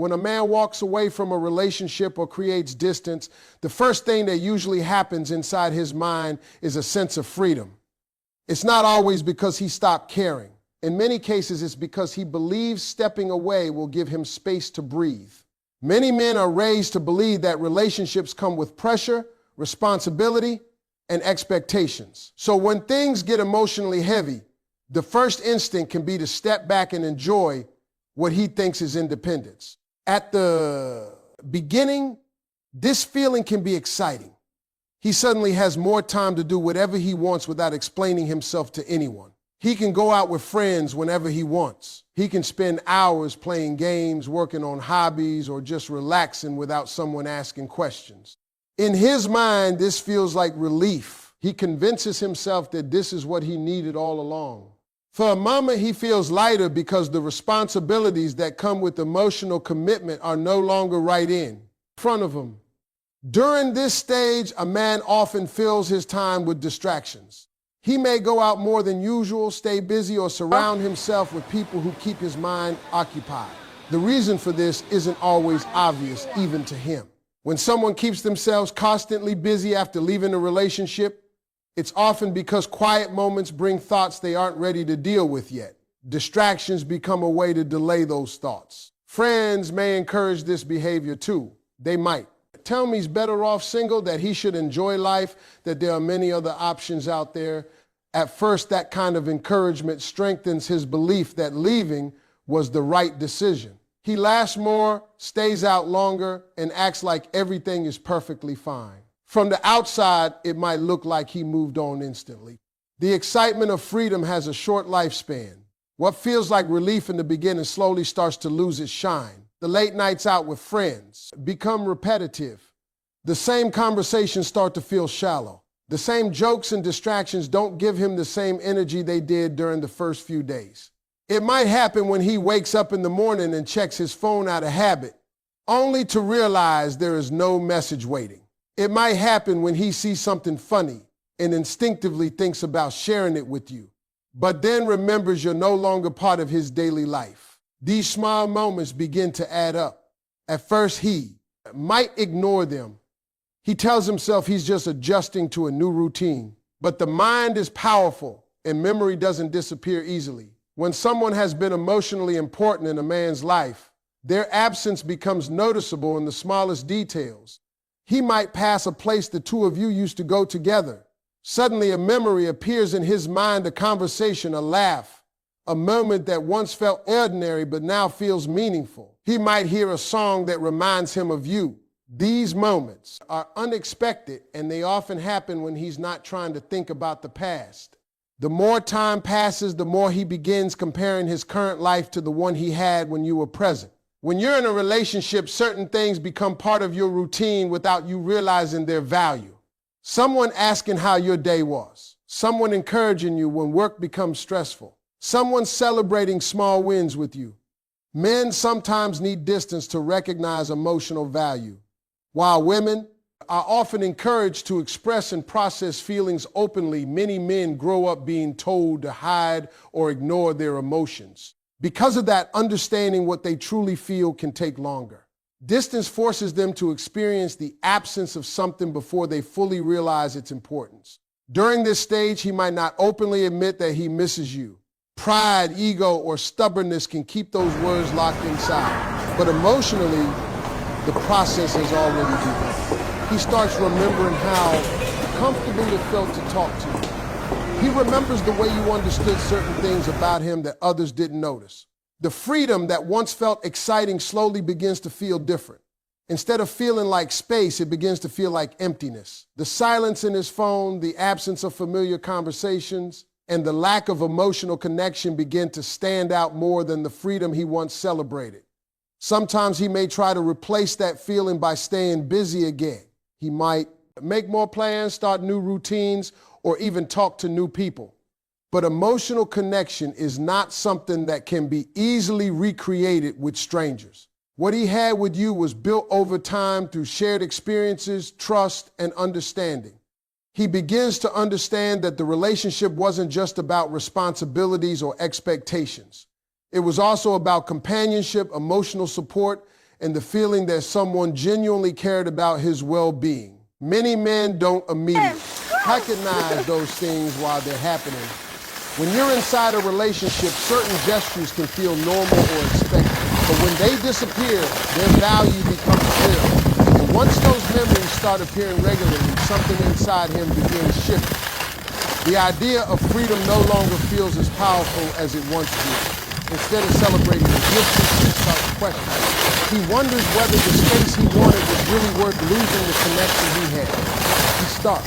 When a man walks away from a relationship or creates distance, the first thing that usually happens inside his mind is a sense of freedom. It's not always because he stopped caring. In many cases, it's because he believes stepping away will give him space to breathe. Many men are raised to believe that relationships come with pressure, responsibility, and expectations. So when things get emotionally heavy, the first instinct can be to step back and enjoy what he thinks is independence. At the beginning, this feeling can be exciting. He suddenly has more time to do whatever he wants without explaining himself to anyone. He can go out with friends whenever he wants. He can spend hours playing games, working on hobbies, or just relaxing without someone asking questions. In his mind, this feels like relief. He convinces himself that this is what he needed all along. For a moment, he feels lighter because the responsibilities that come with emotional commitment are no longer right in front of him. During this stage, a man often fills his time with distractions. He may go out more than usual, stay busy, or surround himself with people who keep his mind occupied. The reason for this isn't always obvious, even to him. When someone keeps themselves constantly busy after leaving a relationship, it's often because quiet moments bring thoughts they aren't ready to deal with yet. Distractions become a way to delay those thoughts. Friends may encourage this behavior too. They might tell me he's better off single, that he should enjoy life, that there are many other options out there. At first, that kind of encouragement strengthens his belief that leaving was the right decision. He laughs more, stays out longer, and acts like everything is perfectly fine. From the outside, it might look like he moved on instantly. The excitement of freedom has a short lifespan. What feels like relief in the beginning slowly starts to lose its shine. The late nights out with friends become repetitive. The same conversations start to feel shallow. The same jokes and distractions don't give him the same energy they did during the first few days. It might happen when he wakes up in the morning and checks his phone out of habit, only to realize there is no message waiting. It might happen when he sees something funny and instinctively thinks about sharing it with you, but then remembers you're no longer part of his daily life. These small moments begin to add up. At first, he might ignore them. He tells himself he's just adjusting to a new routine. But the mind is powerful, and memory doesn't disappear easily. When someone has been emotionally important in a man's life, their absence becomes noticeable in the smallest details. He might pass a place the two of you used to go together. Suddenly, a memory appears in his mind, a conversation, a laugh, a moment that once felt ordinary but now feels meaningful. He might hear a song that reminds him of you. These moments are unexpected, and they often happen when he's not trying to think about the past. The more time passes, the more he begins comparing his current life to the one he had when you were present. When you're in a relationship, certain things become part of your routine without you realizing their value. Someone asking how your day was. Someone encouraging you when work becomes stressful. Someone celebrating small wins with you. Men sometimes need distance to recognize emotional value, while women are often encouraged to express and process feelings openly. Many men grow up being told to hide or ignore their emotions. Because of that, understanding what they truly feel can take longer. Distance forces them to experience the absence of something before they fully realize its importance. During this stage, he might not openly admit that he misses you. Pride, ego, or stubbornness can keep those words locked inside. But emotionally, the process has already begun. He starts remembering how comfortable it felt to talk to you. He remembers the way you understood certain things about him that others didn't notice. The freedom that once felt exciting slowly begins to feel different. Instead of feeling like space, it begins to feel like emptiness. The silence in his phone, the absence of familiar conversations, and the lack of emotional connection begin to stand out more than the freedom he once celebrated. Sometimes he may try to replace that feeling by staying busy again. He might make more plans, start new routines, or even talk to new people. But emotional connection is not something that can be easily recreated with strangers. What he had with you was built over time through shared experiences, trust, and understanding. He begins to understand that the relationship wasn't just about responsibilities or expectations. It was also about companionship, emotional support, and the feeling that someone genuinely cared about his well-being. Many men don't immediately recognize those things while they're happening. When you're inside a relationship, certain gestures can feel normal or expected, but when they disappear, their value becomes clear. And once those memories start appearing regularly, something inside him begins shifting. The idea of freedom no longer feels as powerful as it once did. Instead of celebrating the distance, he starts questioning. He wonders whether the space he wanted was really worth losing the connection he had. He starts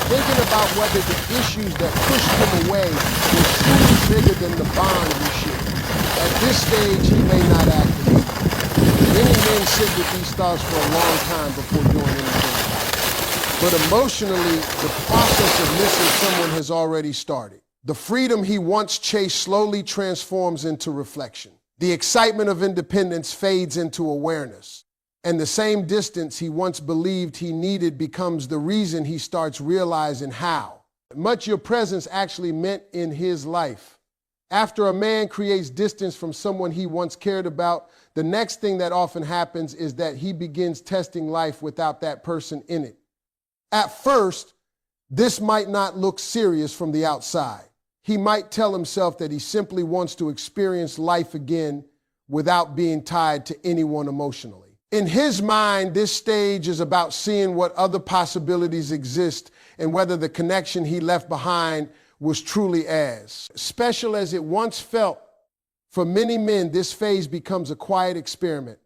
thinking about whether the issues that pushed him away were truly bigger than the bond we shared. At this stage, he may not act immediately. Many men sit with these thoughts for a long time before doing anything about it. But emotionally, the process of missing someone has already started. The freedom he once chased slowly transforms into reflection. The excitement of independence fades into awareness. And the same distance he once believed he needed becomes the reason he starts realizing how much your presence actually meant in his life. After a man creates distance from someone he once cared about, the next thing that often happens is that he begins testing life without that person in it. At first, this might not look serious from the outside. He might tell himself that he simply wants to experience life again without being tied to anyone emotionally. In his mind, this stage is about seeing what other possibilities exist and whether the connection he left behind was truly as special as it once felt. For many men, this phase becomes a quiet experiment.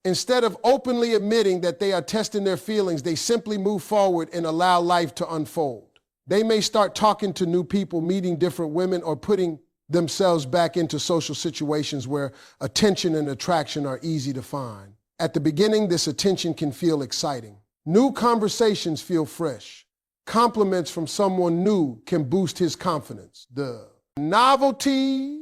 Instead of openly admitting that they are testing their feelings, they simply move forward and allow life to unfold. They may start talking to new people, meeting different women, or putting themselves back into social situations where attention and attraction are easy to find. At the beginning, this attention can feel exciting. New conversations feel fresh. Compliments from someone new can boost his confidence. The novelty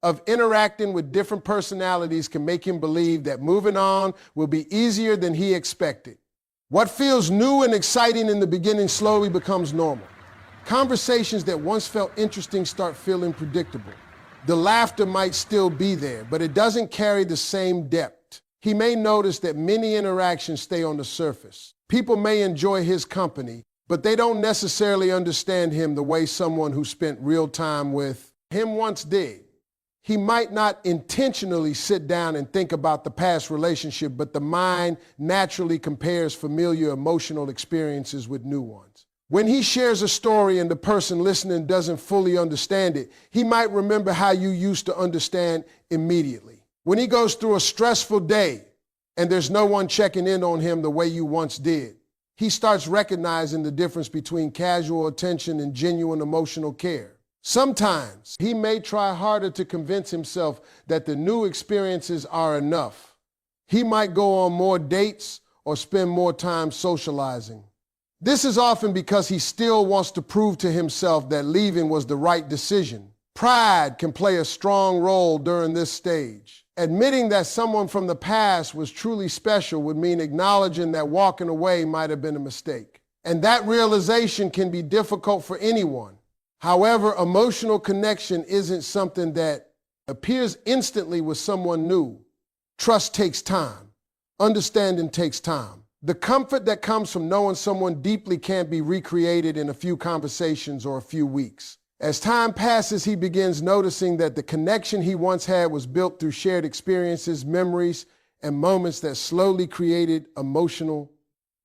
of interacting with different personalities can make him believe that moving on will be easier than he expected. What feels new and exciting in the beginning slowly becomes normal. Conversations that once felt interesting start feeling predictable. The laughter might still be there, but it doesn't carry the same depth. He may notice that many interactions stay on the surface. People may enjoy his company, but they don't necessarily understand him the way someone who spent real time with him once did. He might not intentionally sit down and think about the past relationship, but the mind naturally compares familiar emotional experiences with new ones. When he shares a story and the person listening doesn't fully understand it, he might remember how you used to understand immediately. When he goes through a stressful day and there's no one checking in on him the way you once did, he starts recognizing the difference between casual attention and genuine emotional care. Sometimes he may try harder to convince himself that the new experiences are enough. He might go on more dates or spend more time socializing. This is often because he still wants to prove to himself that leaving was the right decision. Pride can play a strong role during this stage. Admitting that someone from the past was truly special would mean acknowledging that walking away might have been a mistake. And that realization can be difficult for anyone. However, emotional connection isn't something that appears instantly with someone new. Trust takes time. Understanding takes time. The comfort that comes from knowing someone deeply can't be recreated in a few conversations or a few weeks. As time passes, he begins noticing that the connection he once had was built through shared experiences, memories, and moments that slowly created emotional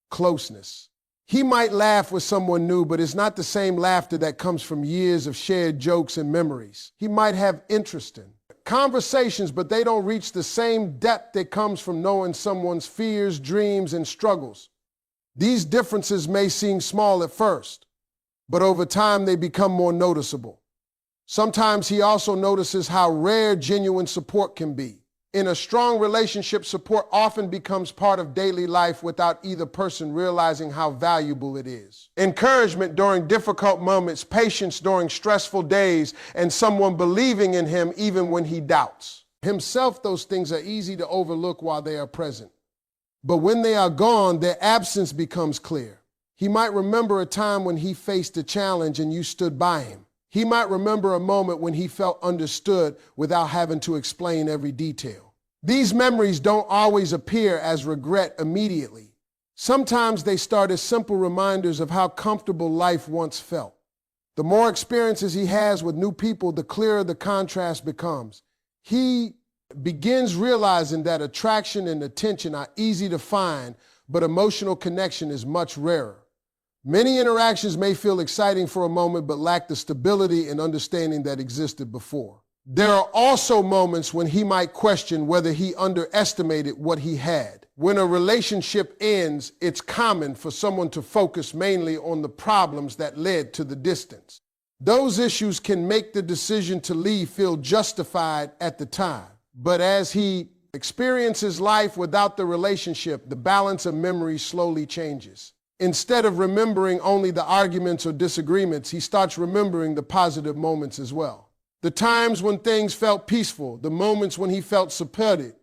closeness. He might laugh with someone new, but it's not the same laughter that comes from years of shared jokes and memories. He might have interest in conversations, but they don't reach the same depth that comes from knowing someone's fears, dreams, and struggles. These differences may seem small at first, but over time they become more noticeable. Sometimes he also notices how rare genuine support can be. In a strong relationship, support often becomes part of daily life without either person realizing how valuable it is. Encouragement during difficult moments, patience during stressful days, and someone believing in him even when he doubts himself. Those things are easy to overlook while they are present. But when they are gone, their absence becomes clear. He might remember a time when he faced a challenge and you stood by him. He might remember a moment when he felt understood without having to explain every detail. These memories don't always appear as regret immediately. Sometimes they start as simple reminders of how comfortable life once felt. The more experiences he has with new people, the clearer the contrast becomes. He begins realizing that attraction and attention are easy to find, but emotional connection is much rarer. Many interactions may feel exciting for a moment, but lack the stability and understanding that existed before. There are also moments when he might question whether he underestimated what he had. When a relationship ends, it's common for someone to focus mainly on the problems that led to the distance. Those issues can make the decision to leave feel justified at the time. But as he experiences life without the relationship, the balance of memory slowly changes. Instead of remembering only the arguments or disagreements, he starts remembering the positive moments as well. The times when things felt peaceful, the moments when he felt supported,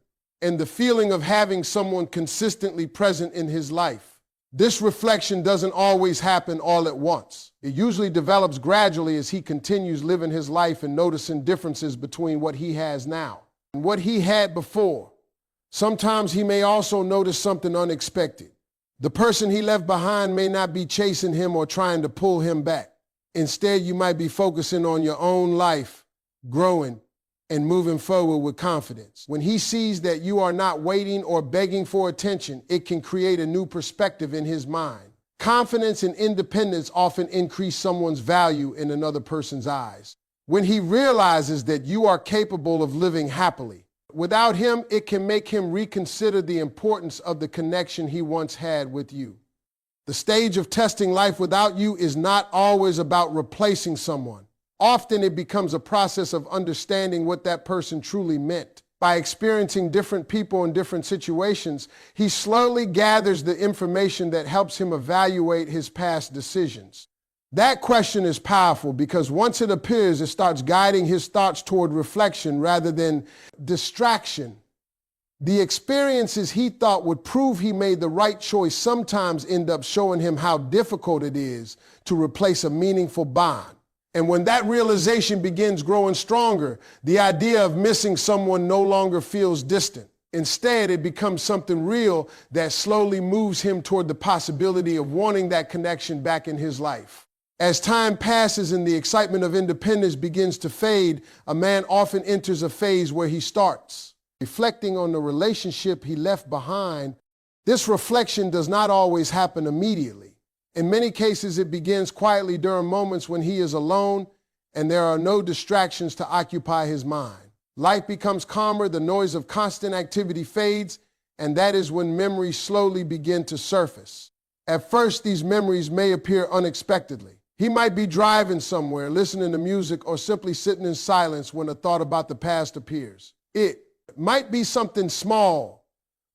and the feeling of having someone consistently present in his life. This reflection doesn't always happen all at once. It usually develops gradually as he continues living his life and noticing differences between what he has now and what he had before. Sometimes he may also notice something unexpected. The person he left behind may not be chasing him or trying to pull him back. Instead, you might be focusing on your own life, growing, and moving forward with confidence. When he sees that you are not waiting or begging for attention, it can create a new perspective in his mind. Confidence and independence often increase someone's value in another person's eyes. When he realizes that you are capable of living happily, without him, it can make him reconsider the importance of the connection he once had with you. The stage of testing life without you is not always about replacing someone. Often it becomes a process of understanding what that person truly meant. By experiencing different people in different situations, he slowly gathers the information that helps him evaluate his past decisions. That question is powerful because once it appears, it starts guiding his thoughts toward reflection rather than distraction. The experiences he thought would prove he made the right choice sometimes end up showing him how difficult it is to replace a meaningful bond. And when that realization begins growing stronger, the idea of missing someone no longer feels distant. Instead, it becomes something real that slowly moves him toward the possibility of wanting that connection back in his life. As time passes and the excitement of independence begins to fade, a man often enters a phase where he starts reflecting on the relationship he left behind. This reflection does not always happen immediately. In many cases, it begins quietly during moments when he is alone and there are no distractions to occupy his mind. Life becomes calmer, the noise of constant activity fades, and that is when memories slowly begin to surface. At first, these memories may appear unexpectedly. He might be driving somewhere, listening to music, or simply sitting in silence when a thought about the past appears. It might be something small,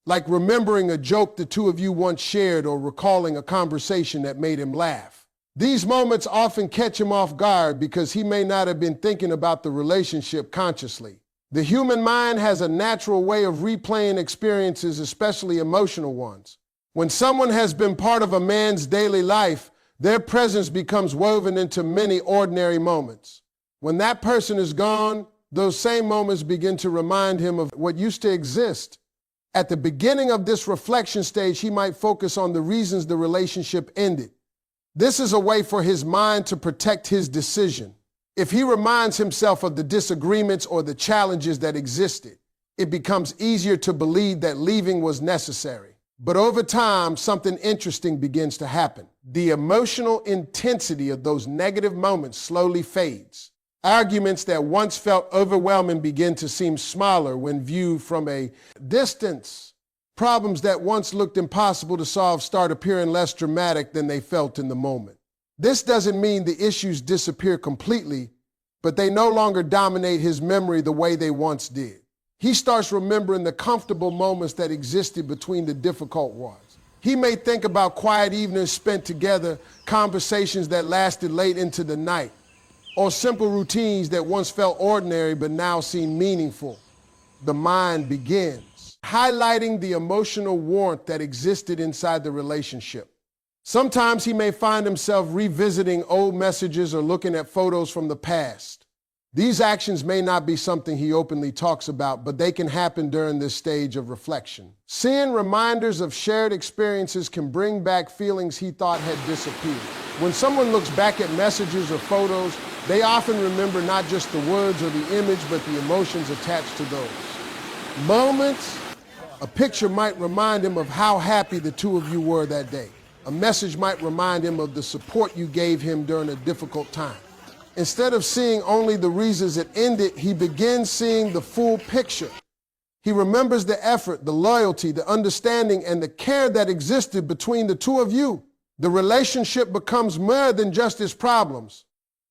like remembering a joke the two of you once shared or recalling a conversation that made him laugh. These moments often catch him off guard because he may not have been thinking about the relationship consciously. The human mind has a natural way of replaying experiences, especially emotional ones. When someone has been part of a man's daily life, their presence becomes woven into many ordinary moments. When that person is gone, those same moments begin to remind him of what used to exist. At the beginning of this reflection stage, he might focus on the reasons the relationship ended. This is a way for his mind to protect his decision. If he reminds himself of the disagreements or the challenges that existed, it becomes easier to believe that leaving was necessary. But over time, something interesting begins to happen. The emotional intensity of those negative moments slowly fades. Arguments that once felt overwhelming begin to seem smaller when viewed from a distance. Problems that once looked impossible to solve start appearing less dramatic than they felt in the moment. This doesn't mean the issues disappear completely, but they no longer dominate his memory the way they once did. He starts remembering the comfortable moments that existed between the difficult ones. He may think about quiet evenings spent together, conversations that lasted late into the night, or simple routines that once felt ordinary but now seem meaningful. The mind begins highlighting the emotional warmth that existed inside the relationship. Sometimes he may find himself revisiting old messages or looking at photos from the past. These actions may not be something he openly talks about, but they can happen during this stage of reflection. Seeing reminders of shared experiences can bring back feelings he thought had disappeared. When someone looks back at messages or photos, they often remember not just the words or the image, but the emotions attached to those moments. A picture might remind him of how happy the two of you were that day. A message might remind him of the support you gave him during a difficult time. Instead of seeing only the reasons it ended, he begins seeing the full picture. He remembers the effort, the loyalty, the understanding, and the care that existed between the two of you. The relationship becomes more than just his problems.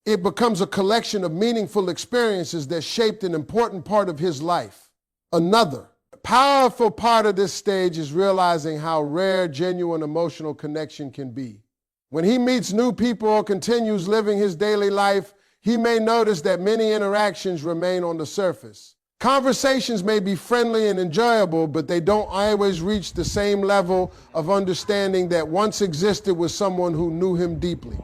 It becomes a collection of meaningful experiences that shaped an important part of his life. Another powerful part of this stage is realizing how rare genuine emotional connection can be. When he meets new people or continues living his daily life, he may notice that many interactions remain on the surface. Conversations may be friendly and enjoyable, but they don't always reach the same level of understanding that once existed with someone who knew him deeply.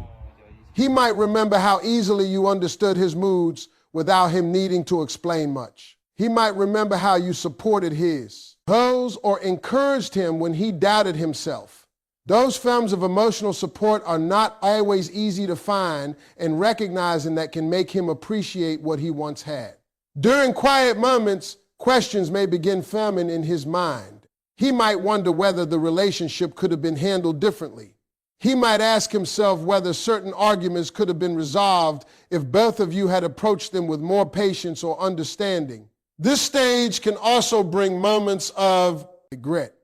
He might remember how easily you understood his moods without him needing to explain much. He might remember how you supported his goals or encouraged him when he doubted himself. Those forms of emotional support are not always easy to find, and recognizing that can make him appreciate what he once had. During quiet moments, questions may begin forming in his mind. He might wonder whether the relationship could have been handled differently. He might ask himself whether certain arguments could have been resolved if both of you had approached them with more patience or understanding. This stage can also bring moments of regret.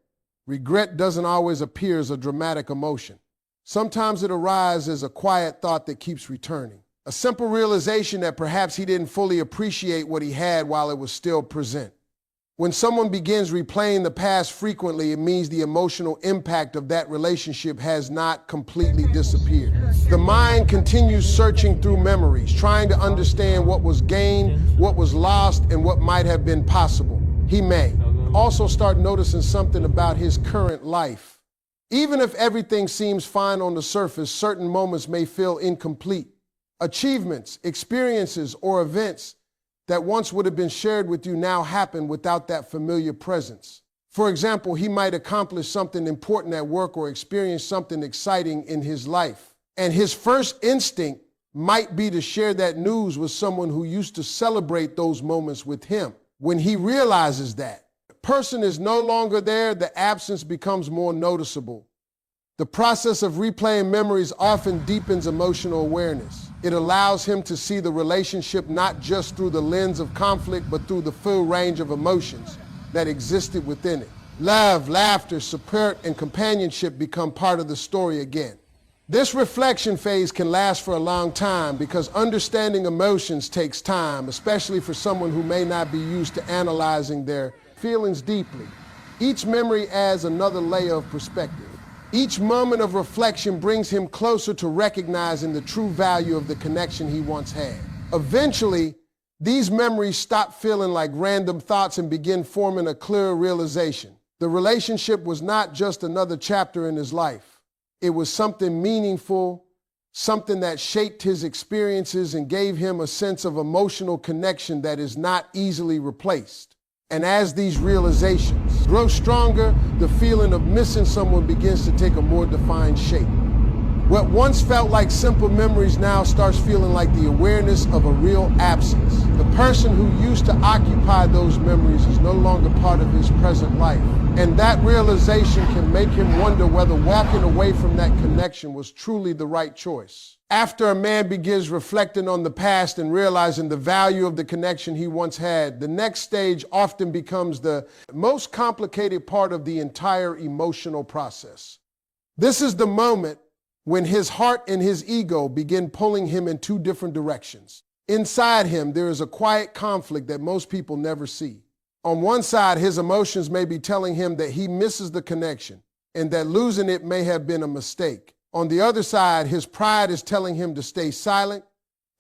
Regret doesn't always appear as a dramatic emotion. Sometimes it arises as a quiet thought that keeps returning. A simple realization that perhaps he didn't fully appreciate what he had while it was still present. When someone begins replaying the past frequently, it means the emotional impact of that relationship has not completely disappeared. The mind continues searching through memories, trying to understand what was gained, what was lost, and what might have been possible. He may also start noticing something about his current life. Even if everything seems fine on the surface, certain moments may feel incomplete. Achievements, experiences, or events that once would have been shared with you now happen without that familiar presence. For example, he might accomplish something important at work or experience something exciting in his life. And his first instinct might be to share that news with someone who used to celebrate those moments with him. When he realizes that the person is no longer there, the absence becomes more noticeable. The process of replaying memories often deepens emotional awareness. It allows him to see the relationship not just through the lens of conflict, but through the full range of emotions that existed within it. Love, laughter, support, and companionship become part of the story again. This reflection phase can last for a long time because understanding emotions takes time, especially for someone who may not be used to analyzing their feelings deeply. Each memory adds another layer of perspective. Each moment of reflection brings him closer to recognizing the true value of the connection he once had. Eventually, these memories stop feeling like random thoughts and begin forming a clearer realization. The relationship was not just another chapter in his life. It was something meaningful, something that shaped his experiences and gave him a sense of emotional connection that is not easily replaced. And as these realizations grow stronger, the feeling of missing someone begins to take a more defined shape. What once felt like simple memories now starts feeling like the awareness of a real absence. The person who used to occupy those memories is no longer part of his present life. And that realization can make him wonder whether walking away from that connection was truly the right choice. After a man begins reflecting on the past and realizing the value of the connection he once had, the next stage often becomes the most complicated part of the entire emotional process. This is the moment when his heart and his ego begin pulling him in two different directions. Inside him, there is a quiet conflict that most people never see. On one side, his emotions may be telling him that he misses the connection and that losing it may have been a mistake. On the other side, his pride is telling him to stay silent,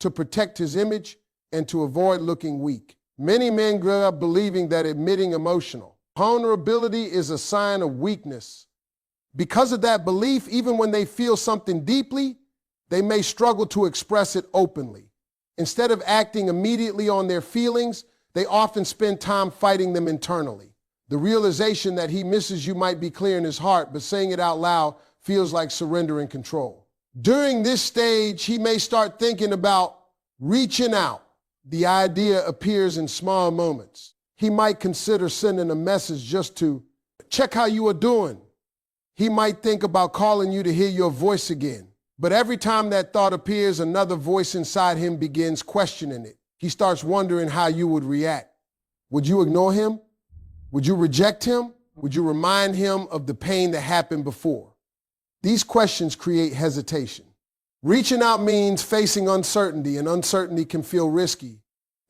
to protect his image, and to avoid looking weak. Many men grow up believing that admitting emotional vulnerability is a sign of weakness. Because of that belief, even when they feel something deeply, they may struggle to express it openly. Instead of acting immediately on their feelings, they often spend time fighting them internally. The realization that he misses you might be clear in his heart, but saying it out loud feels like surrendering control. During this stage, he may start thinking about reaching out. The idea appears in small moments. He might consider sending a message just to check how you are doing. He might think about calling you to hear your voice again. But every time that thought appears, another voice inside him begins questioning it. He starts wondering how you would react. Would you ignore him? Would you reject him? Would you remind him of the pain that happened before? These questions create hesitation. Reaching out means facing uncertainty, and uncertainty can feel risky,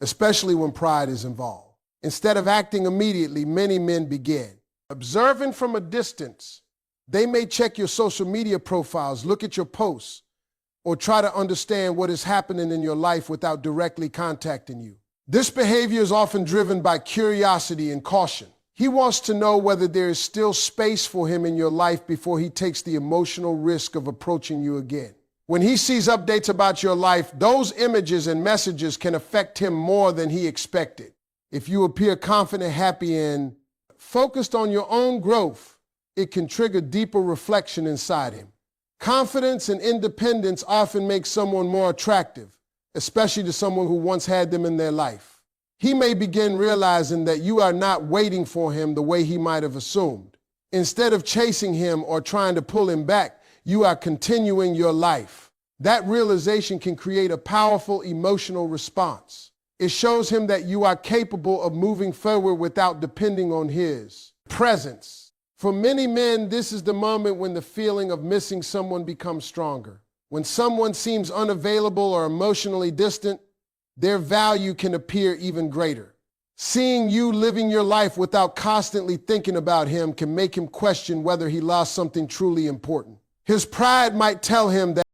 especially when pride is involved. Instead of acting immediately, many men begin observing from a distance. They may check your social media profiles, look at your posts, or try to understand what is happening in your life without directly contacting you. This behavior is often driven by curiosity and caution. He wants to know whether there is still space for him in your life before he takes the emotional risk of approaching you again. When he sees updates about your life, those images and messages can affect him more than he expected. If you appear confident, happy, and focused on your own growth, it can trigger deeper reflection inside him. Confidence and independence often make someone more attractive, especially to someone who once had them in their life. He may begin realizing that you are not waiting for him the way he might have assumed. Instead of chasing him or trying to pull him back, you are continuing your life. That realization can create a powerful emotional response. It shows him that you are capable of moving forward without depending on his presence. For many men, this is the moment when the feeling of missing someone becomes stronger. When someone seems unavailable or emotionally distant, their value can appear even greater. Seeing you living your life without constantly thinking about him can make him question whether he lost something truly important. His pride might tell him that